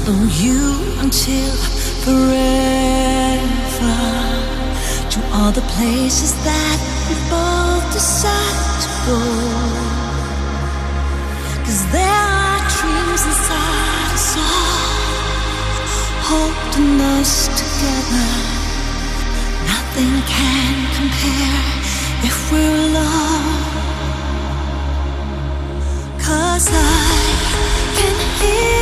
follow you until forever, to all the places that we both decide to go. 'Cause there are dreams inside us all, holding us together. Nothing can compare if we're alone. 'Cause I can hear